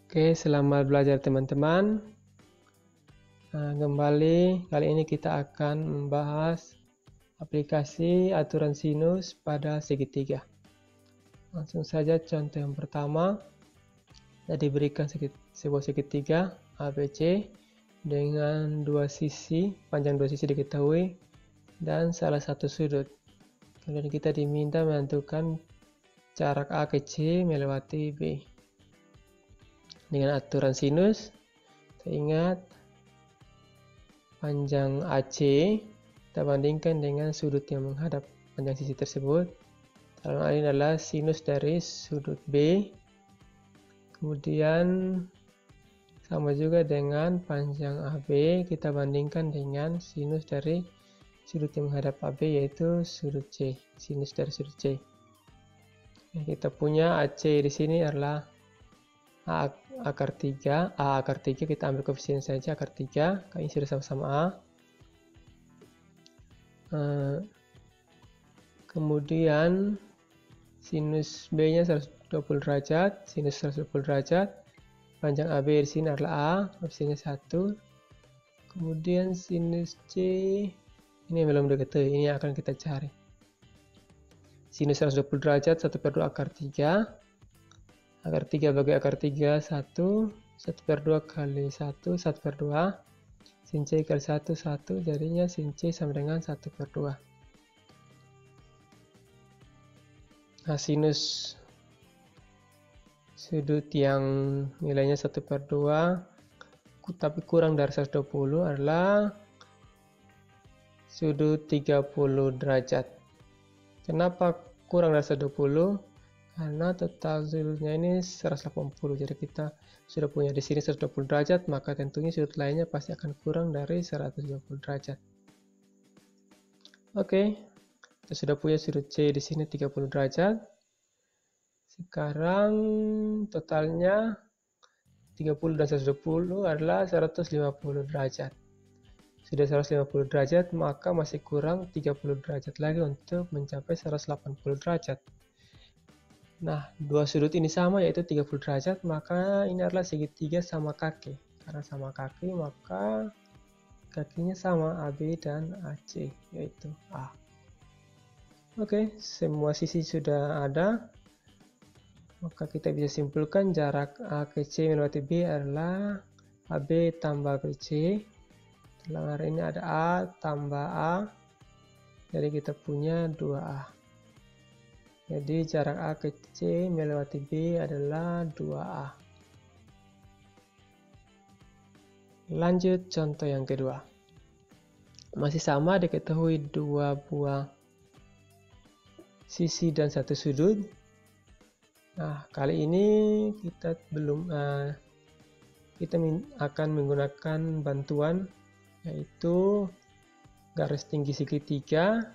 Oke, selamat belajar teman-teman. Kembali, kali ini kita akan membahas aplikasi aturan sinus pada segitiga. Langsung saja contoh yang pertama. Kita diberikan sebuah segitiga ABC dengan panjang dua sisi diketahui, dan salah satu sudut. Kemudian kita diminta menentukan jarak A ke C melewati B. Dengan aturan sinus, kita ingat panjang AC kita bandingkan dengan sudut yang menghadap panjang sisi tersebut. Dalam hal ini adalah sinus dari sudut B. Kemudian sama juga dengan panjang AB kita bandingkan dengan sinus dari sudut yang menghadap AB, yaitu sudut C, sinus dari sudut C. Kita punya AC di sini adalah A akar 3 kita ambil koefisien saja akar 3, ini sudah sama-sama A. Kemudian sinus B nya 120 derajat, sinus 120 derajat, panjang AB di sini adalah A, koefisiennya 1. Kemudian sinus C ini belum diketahui, ini akan kita cari. Sinus 120 derajat 1/2 akar 3. Akar 3 bagi akar 3 1, 1/2 kali 1, 1/2. Sin C kali 1, 1, jadinya sin C sama dengan 1/2. Nah, sinus sudut yang nilainya 1/2 tapi kurang dari 120 adalah sudut 30 derajat. Kenapa kurang dari 120? Karena total sudutnya ini 180, jadi kita sudah punya di sini 120 derajat, maka tentunya sudut lainnya pasti akan kurang dari 120 derajat. Oke, kita sudah punya sudut C di sini 30 derajat. Sekarang totalnya 30 dan 120 adalah 150 derajat. Sudah 150 derajat, maka masih kurang 30 derajat lagi untuk mencapai 180 derajat. Nah, dua sudut ini sama, yaitu 30 derajat, maka ini adalah segitiga sama kaki. Karena sama kaki, maka kakinya sama AB dan AC, yaitu A. Oke, semua sisi sudah ada. Maka kita bisa simpulkan jarak A ke C melewati B adalah AB tambah BC. Dalam hari ini ada A tambah A, jadi kita punya 2A. Jadi jarak A ke C melewati B adalah 2A. Lanjut contoh yang kedua. Masih sama, diketahui dua buah sisi dan satu sudut. Nah, kali ini kita akan menggunakan bantuan, yaitu garis tinggi segitiga,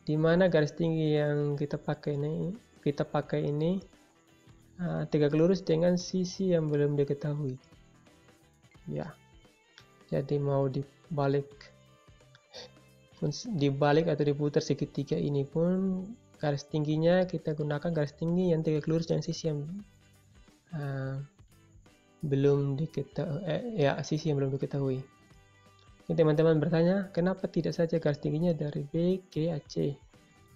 di mana garis tinggi yang kita pakai ini tegak lurus dengan sisi yang belum diketahui. Ya, jadi mau dibalik atau diputar segitiga ini pun, garis tingginya kita gunakan garis tinggi yang tegak lurus dengan sisi yang belum diketahui. Teman-teman bertanya, kenapa tidak saja garis tingginya dari B ke AC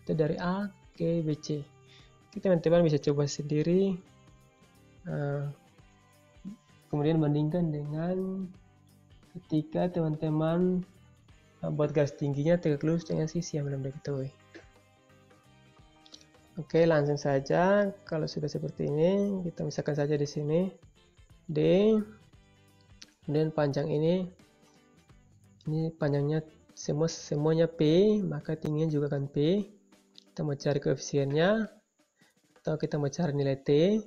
atau dari A ke BC? Teman-teman bisa coba sendiri, kemudian bandingkan dengan ketika teman-teman buat garis tingginya tegak lurus dengan sisi yang belum diketahui. Oke, langsung saja. Kalau sudah seperti ini, kita misalkan saja di sini D, dan panjang ini panjangnya semuanya P, maka tingginya juga akan P. Kita mau cari koefisiennya, atau kita mau cari nilai T.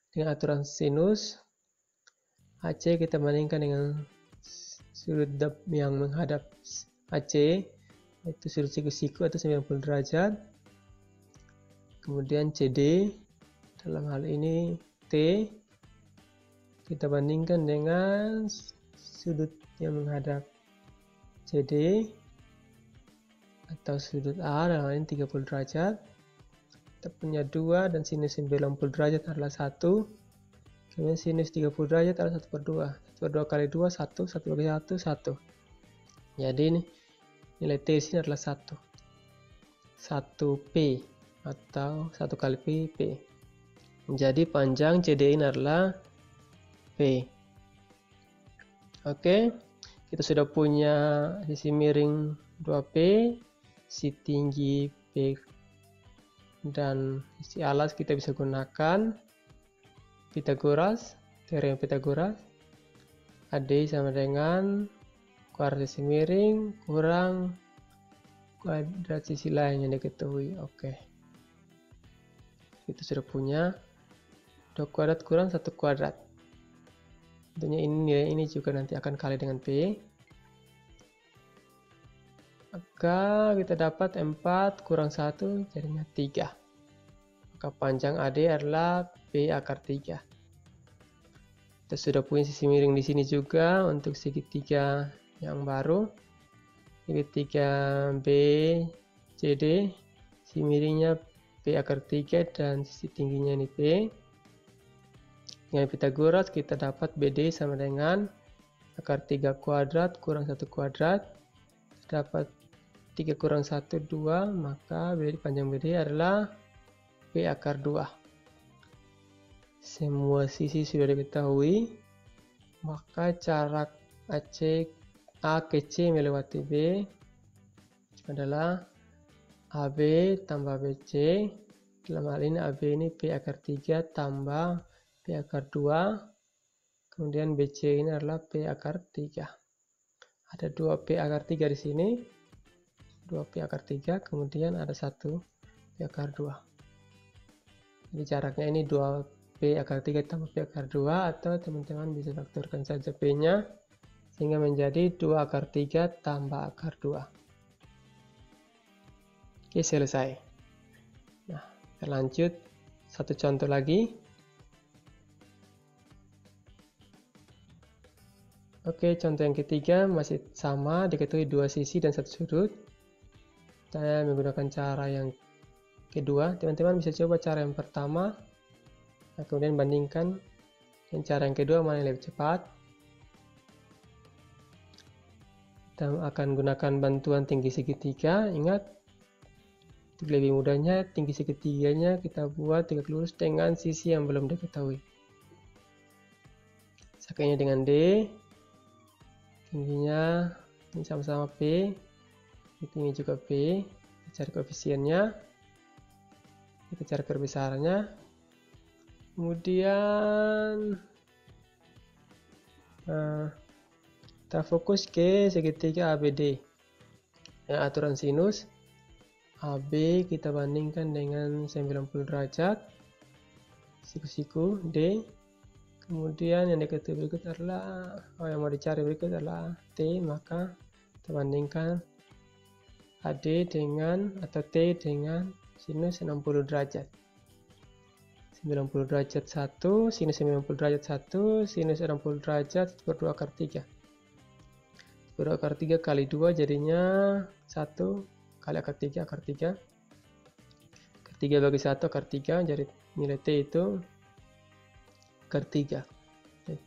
Dengan aturan sinus, AC kita bandingkan dengan sudut yang menghadap AC, yaitu sudut siku-siku atau 90 derajat. Kemudian CD, dalam hal ini T, kita bandingkan dengan sudut yang menghadap CD atau sudut A, dalam hal ini 30 derajat. kita punya 2 dan sinus 90 derajat adalah 1. Kemudian sinus 30 derajat adalah 1/2. 1/2 kali 2, 1. 1 bagi 1, 1. Jadi ini nilai T di sini adalah 1. 1P atau 1 kali P. Jadi panjang CD ini adalah P. Oke, kita sudah punya sisi miring 2P, sisi tinggi P, dan sisi alas kita bisa gunakan Pythagoras, teorem Pythagoras. AD sama dengan kuadrat sisi miring kurang kuadrat sisi lain yang diketahui. Oke, kita sudah punya 2 kuadrat kurang 1 kuadrat. Tentunya ini nilai ini juga nanti akan kali dengan P. Maka kita dapat 4 kurang 1 jadinya 3. Maka panjang AD adalah P akar 3. Kita sudah punya sisi miring di sini juga untuk segitiga yang baru. Segitiga BCD, sisi miringnya P akar 3 dan sisi tingginya ini P. Dengan Pythagoras kita dapat BD sama dengan akar 3 kuadrat kurang 1 kuadrat. Dapat 3 kurang 1, 2, maka panjang BD adalah P akar 2. Semua sisi sudah diketahui, maka jarak A ke C melewati B adalah AB tambah BC. Dalam hal ini AB ini P akar 3 tambah P akar 2. Kemudian BC ini adalah P akar 3. Ada 2 P akar 3 di sini. 2 P akar 3, kemudian ada 1 P akar 2. Jadi jaraknya ini 2 P akar 3 tambah P akar 2, atau teman-teman bisa faktorkan saja P-nya sehingga menjadi 2 akar 3 tambah akar 2. Oke, selesai. Nah, kita lanjut satu contoh lagi. Oke, contoh yang ketiga masih sama, diketahui 2 sisi dan 1 sudut. Saya menggunakan cara yang kedua. Teman-teman bisa coba cara yang pertama, nah, kemudian bandingkan dengan cara yang kedua mana yang lebih cepat. Kita akan gunakan bantuan tinggi segitiga. Ingat, untuk lebih mudahnya tinggi segitiganya kita buat tegak lurus dengan sisi yang belum diketahui. Sakainya dengan D, tingginya ini sama-sama P, tinggi juga P. Kita cari koefisiennya, kita cari perbesarannya. Kemudian kita fokus ke segitiga ABD. Aturan sinus AB kita bandingkan dengan 90 derajat, siku-siku D. Kemudian yang diketahui berikut adalah, yang mau dicari berikut adalah T, maka kita bandingkan AD dengan atau T dengan sinus 60 derajat. 90 derajat 1, sinus 90 derajat 1, sinus 60 derajat per 2 akar 3. Per 2 akar 3 kali 2 jadinya 1 kali akar 3, akar 3. Akar 3 bagi 1 akar 3, jadi nilai T itu akar 3.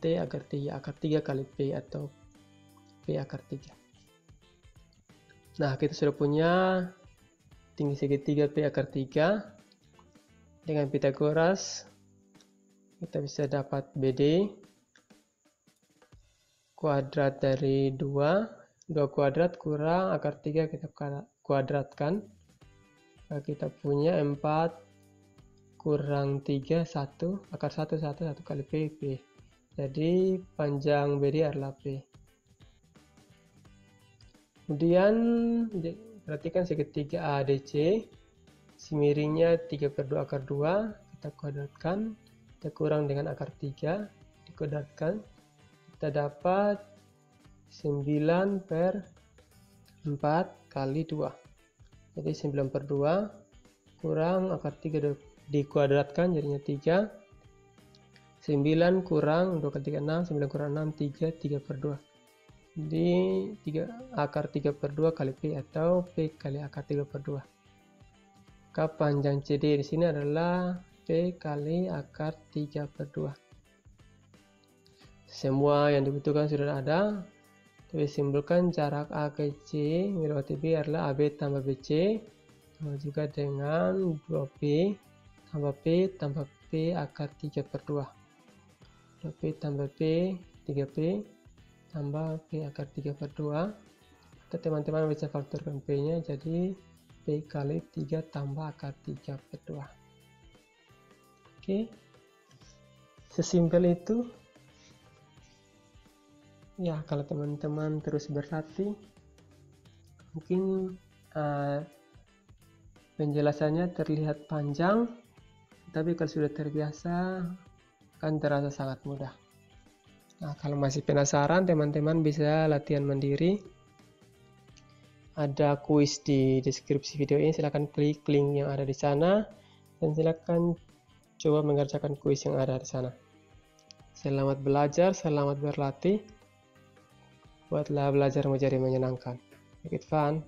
T akar 3, akar 3 kali P atau P akar 3. Nah, kita sudah punya tinggi segitiga P akar 3. Dengan Pythagoras kita bisa dapat BD kuadrat dari 2 kuadrat kurang akar 3 kita kuadratkan. Nah, kita punya 4 kurang 3, 1, akar 1, 1 kali P. Jadi panjang BD adalah P. Kemudian perhatikan segitiga ADC, si miringnya 3/2 akar 2, kita kuadratkan, kita kurang dengan akar 3, dikuadratkan, kita dapat 9/4 kali 2. Jadi 9/2 kurang akar 3 dikuadratkan jadinya 3. 9 kurang 2 kali 3, 6, 9 kurang 6, 3/2. Jadi akar 3/2 kali P atau P kali akar 3/2. Maka panjang CD di sini adalah P kali akar 3/2. Semua yang dibutuhkan sudah ada. Kita simpulkan jarak A ke C melewati B adalah AB tambah BC. Sama juga dengan 2P tambah P akar 3/2. 2P tambah P, 3P tambah P akar 3/2. Teman-teman bisa faktorkan P-nya jadi P kali 3 tambah akar 3/2. Oke, sesimpel itu. Ya, kalau teman-teman terus berlatih, mungkin penjelasannya terlihat panjang, tapi kalau sudah terbiasa akan terasa sangat mudah. Nah, kalau masih penasaran, teman-teman bisa latihan mandiri. Ada kuis di deskripsi video ini, silahkan klik link yang ada di sana dan silahkan coba mengerjakan kuis yang ada di sana. Selamat belajar, selamat berlatih. Buatlah belajar menjadi menyenangkan. Make it fun.